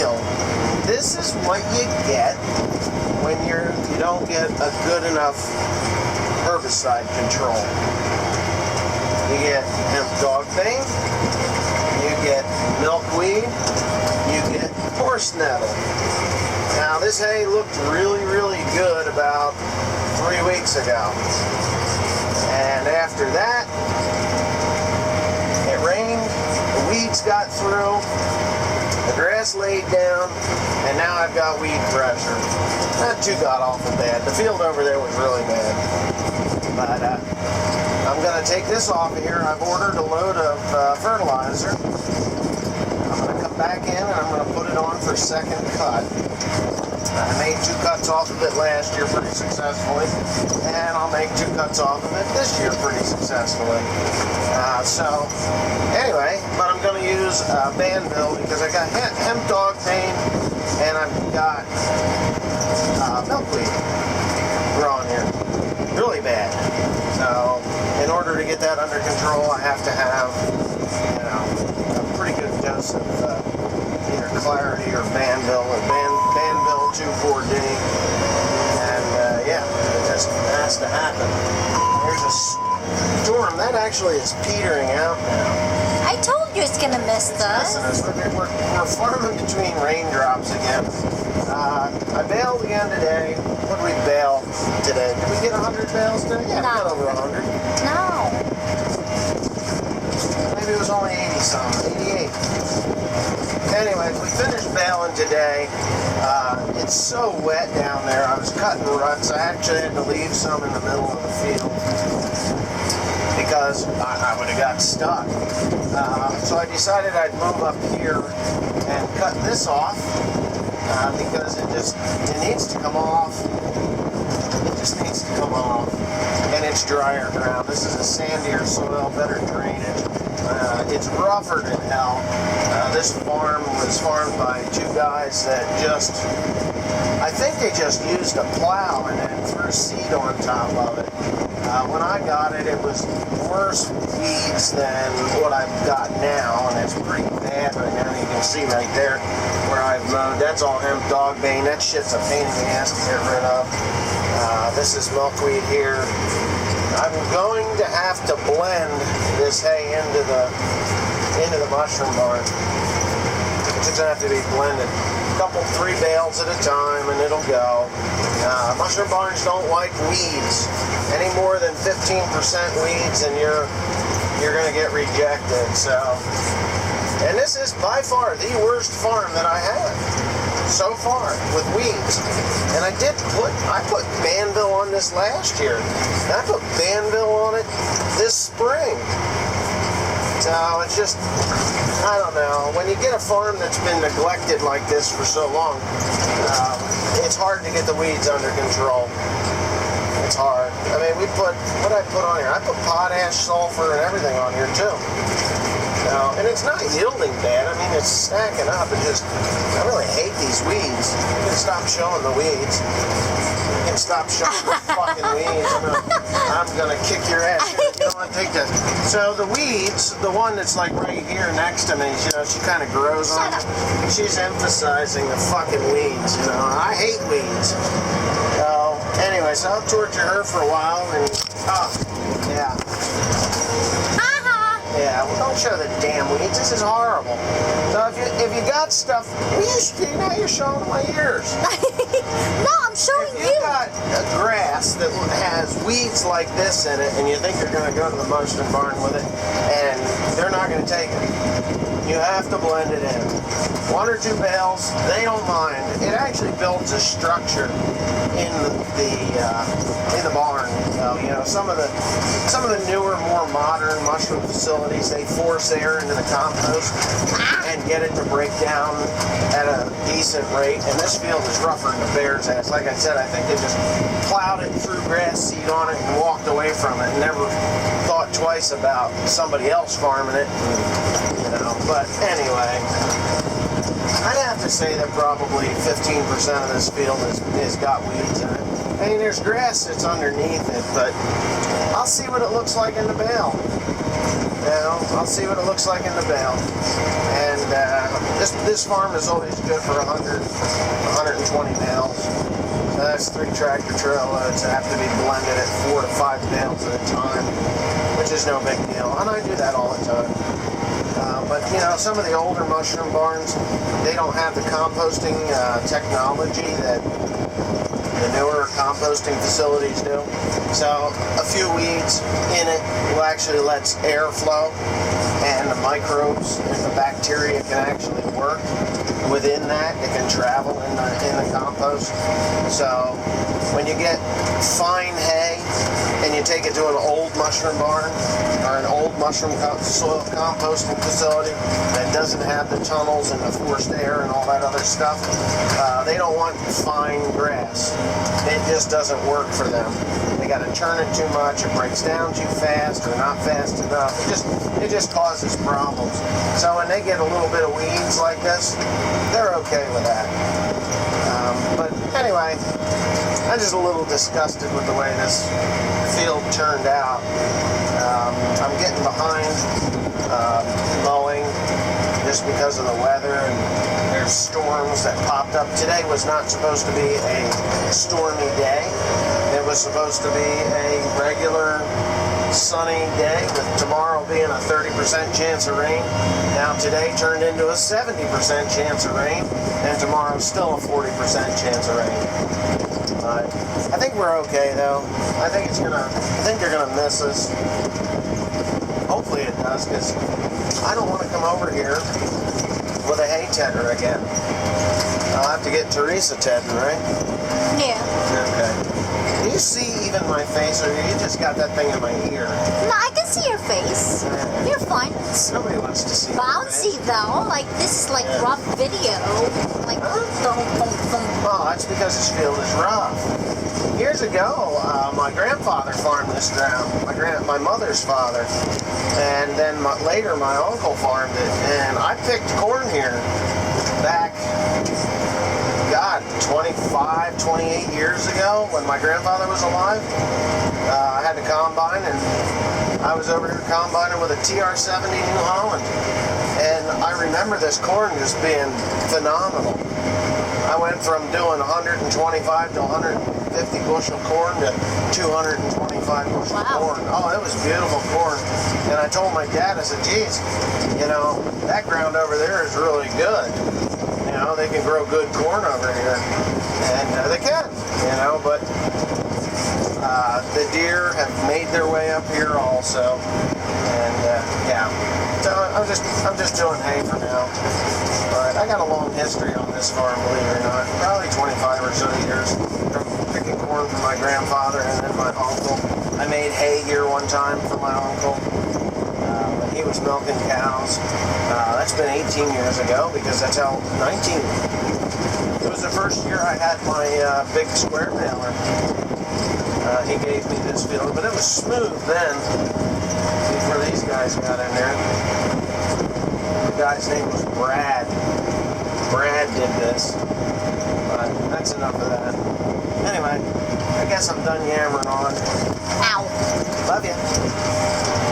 field. This is what you get when you don't get a good enough herbicide control. You get hemp dog bane, you get milkweed, you get horse nettle. Now this hay looked really, really good about 3 weeks ago. And after that, it rained, the weeds got through, the grass laid down, and now I've got weed pressure. Not too god-awful bad. The field over there was really bad. But I'm going to take this off of here. I've ordered a load of fertilizer. I'm going to come back in and I'm going to put it on for second cut. I made 2 cuts off of it last year pretty successfully, and I'll make 2 cuts off of it this year pretty successfully. So, anyway, but I'm going to use Banville because I got hemp dog bane and I've got milkweed growing here. Really bad. So, in order to get that under control, I have to have, a pretty good dose of either Clarity or Banville, or Banville 2,4-D, and yeah, it just has to happen. There's a storm that actually is petering out now. I told you it's gonna miss us. We're farming between raindrops again. I baled again today. What did we bale today? Did we get 100 bales today? Yeah, No. we got over 100. No. Maybe it was only 80-something, 88. Anyways, we finished baling today. It's so wet down there. I was cutting ruts. I actually had to leave some in the middle of the field because I would have got stuck. So I decided I'd move up here and cut this off because it needs to come off. It just needs to come off. And it's drier ground. This is a sandier soil, better drainage. It's rougher than hell. This farm was farmed by 2 guys that I think they just used a plow and then threw seed on top of it. When I got it, it was worse weeds than what I've got now, and it's pretty bad right now. You can see right there where I've mowed. That's all hemp dog bane. That shit's a pain in the ass to get rid of. This is milkweed here. I'm going to have to blend this hay into the mushroom barn. It's just going to have to be blended. A couple, 3 bales at a time, and it'll go. Mushroom barns don't like weeds. Any more than 15% weeds, and you're going to get rejected. So, and this is by far the worst farm that I have so far with weeds. And I put Banville on this last year. And I put Banville on it this spring. So it's just, I don't know. When you get a farm that's been neglected like this for so long, it's hard to get the weeds under control. It's hard. I mean, what did I put on here? I put potash, sulfur, and everything on here too. And it's not yielding bad. I mean, it's stacking up. I really hate these weeds. You can stop showing the weeds. You can stop showing the fucking weeds. I'm gonna kick your ass. You know what? Take this. So the weeds, the one that's like right here next to me, she kind of grows on me. She's emphasizing the fucking weeds. I hate weeds. So anyway, so I'll torture her for a while, and yeah. Yeah, well, don't show the damn weeds. This is horrible. So if you got stuff, now you're showing my ears. No, I'm showing you. If you got a grass that has weeds like this in it, and you think you're going to go to the mushroom barn with it, and they're not going to take it, you have to blend it in. 1 or 2 bales, they don't mind. It actually builds a structure in the barn. Some of the newer, more modern mushroom facilities, they force air into the compost and get it to break down at a decent rate. And this field is rougher than the bear's ass. Like I said, I think they just plowed it, threw grass seed on it, and walked away from it. And never thought twice about somebody else farming it. But anyway, I'd have to say that probably 15% of this field has got weeds in it. I mean, there's grass that's underneath it, but I'll see what it looks like in the bale. I'll see what it looks like in the bale. And This farm is always good for 100, 120 bales. So that's 3 tractor trail loads that have to be blended at 4 to 5 bales at a time, which is no big deal. And I do that all the time. But you know, some of the older mushroom barns, they don't have the composting technology that the newer composting facilities do. So a few weeds in it will actually let air flow, and the microbes and the bacteria can actually work within that. It can travel in the compost. So when you get fine hay and you take it to an old mushroom barn or an old mushroom soil composting facility that doesn't have the tunnels and the forced air and all that other stuff, they don't want fine grass. It just doesn't work for them. They got to turn it too much. It breaks down too fast or not fast enough. It just causes problems. So when they get a little bit of weeds like this, they're okay with that. But anyway, I'm just a little disgusted with the way this field turned out. I'm getting behind mowing just because of the weather, and there's storms that popped up. Today was not supposed to be a stormy day. It was supposed to be a regular sunny day, with tomorrow being a 30% chance of rain. Now today turned into a 70% chance of rain, and tomorrow's still a 40% chance of rain. But I think we're okay though. I think they're gonna miss us. Hopefully it does, because I don't want to come over here with a hay tedder again. I'll have to get Teresa tedding, right? Yeah. Okay. Can you see even my face, or you just got that thing in my ear? No, I can see your face. You're fine. Nobody wants to see Bouncy though. Like this is like rough video. Like thump, thump, thump. Oh, that's because this field is rough. Years ago, my grandfather farmed this ground. My mother's father, and then later my uncle farmed it. And I picked corn here back, God, 25, 28 years ago when my grandfather was alive. I had the combine, and I was over here combining with a TR70 New Holland. And I remember this corn just being phenomenal. I went from doing 125 to 150 bushel corn to 225 bushel corn. Oh, it was beautiful corn. And I told my dad, I said, geez, you know, that ground over there is really good. You know, they can grow good corn over here. And they can, you know, but the deer have made their way up here also. And yeah, so I'm just doing hay for now. But I got a long history on this farm, believe it or not. Probably 25 or so years from picking corn from my grandfather and then my uncle. I made hay here one time for my uncle. When he was milking cows. That's been 18 years ago, because that's how 19. It was the first year I had my big square baler. He gave me this field, but it was smooth then. Before these guys got in there. The guy's name was Brad. Brad did this. But that's enough of that. Anyway, I guess I'm done yammering on. Ow. Love you.